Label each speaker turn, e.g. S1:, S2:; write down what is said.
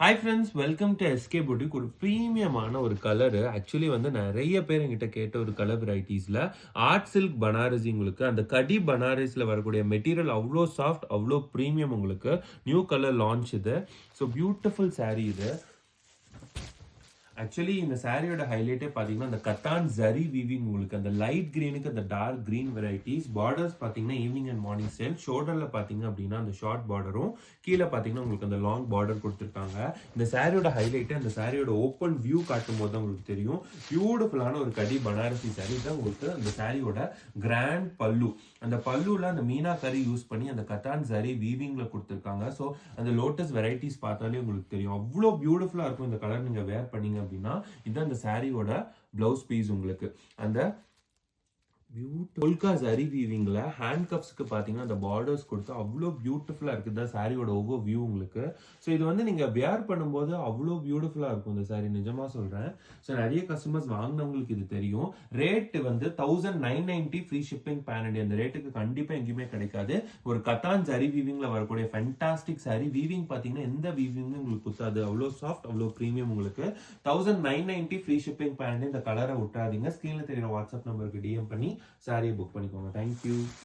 S1: Hi friends, welcome to SK boutique. ஒரு ப்ரீமியமான ஒரு colour actually வந்து நிறைய பேர் என்கிட்ட கேட்ட ஒரு கலர் வெரைட்டிஸில் ஆர்ட் சில்க் பனாரசி. உங்களுக்கு அந்த கடி பனாரஸில் வரக்கூடிய மெட்டீரியல் அவ்வளோ சாஃப்ட், அவ்வளோ ப்ரீமியம். உங்களுக்கு நியூ கலர் லான்ச் இது. ஸோ பியூட்டிஃபுல் சாரீ இது. ஆக்சுவலி இந்த சாரியோட ஹைலைட்டே பார்த்தீங்கன்னா அந்த கத்தான் ஜரி வீவிங். உங்களுக்கு அந்த லைட் கிரீனுக்கு அந்த டார்க் கிரீன் வெரைட்டிஸ். பார்டர்ஸ் பார்த்தீங்கன்னா ஈவினிங் அண்ட் மார்னிங் ஸ்டைல். ஷோல்டரில் பார்த்தீங்க அப்படின்னா அந்த ஷார்ட் பார்டரும், கீழே பார்த்தீங்கன்னா உங்களுக்கு அந்த லாங் பார்டர் கொடுத்துருக்காங்க. இந்த சாரியோட ஹைலைட்டே அந்த சாரியோட ஓப்பன் வியூ காட்டும் போது தான் உங்களுக்கு தெரியும். பியூட்டிஃபுல்லான ஒரு கடி பனாரசி சாரி தான். உங்களுக்கு அந்த சாரியோட கிராண்ட் பல்லு, அந்த பல்லுல அந்த மீனா கறி யூஸ் பண்ணி அந்த கத்தான் ஜரி வீவிங்ல கொடுத்துருக்காங்க. ஸோ அந்த லோட்டஸ் வெரைட்டிஸ் பார்த்தாலே உங்களுக்கு தெரியும் அவ்வளோ பியூட்டிஃபுல்லா இருக்கும். இந்த கலர் நீங்க வேர் பண்ணீங்க அப்படின்னா இதுதான் இந்த சாரியோட பிளவுஸ் பீஸ். உங்களுக்கு அந்த பொல்கா ஜரி வீவிங்ல ஹேண்ட் கப்ஸ்க்கு பாத்தீங்கன்னா அந்த பார்டர்ஸ் கொடுத்து அவ்வளோ பியூட்டிஃபுல்லா இருக்குது சாரியோட ஓவர் வியூ உங்களுக்கு. ஸோ இது வந்து நீங்க வேர் பண்ணும்போது அவ்வளோ பியூட்டிஃபுல்லா இருக்கும் இந்த சாரி, நிஜமா சொல்றேன். ஸோ நிறைய கஸ்டமர்ஸ் வாங்கினவங்களுக்கு இது தெரியும். ரேட் வந்து 1990 ஃப்ரீ ஷிப்பிங் பேன் இண்டியா. அந்த ரேட்டுக்கு கண்டிப்பா எங்கேயுமே கிடைக்காது. ஒரு கத்தான் ஜரி வீவிங்ல வரக்கூடிய ஃபேண்டாஸ்டிக் சாரி. வீவிங் பாத்தீங்கன்னா எந்த வீவிங் உங்களுக்கு குத்தாது, அவ்வளோ சாஃப்ட், அவ்வளோ ப்ரீமியம். உங்களுக்கு 1990 ஃப்ரீ ஷிப்பிங் பேன். இந்த கலரை விட்டாதீங்க. ஸ்கிரீன்ல தெரியுற வாட்ஸ்அப் நம்பருக்கு டிஎம் பண்ணி சாரியை புக் பண்ணிக்கோங்க. தேங்க்யூ.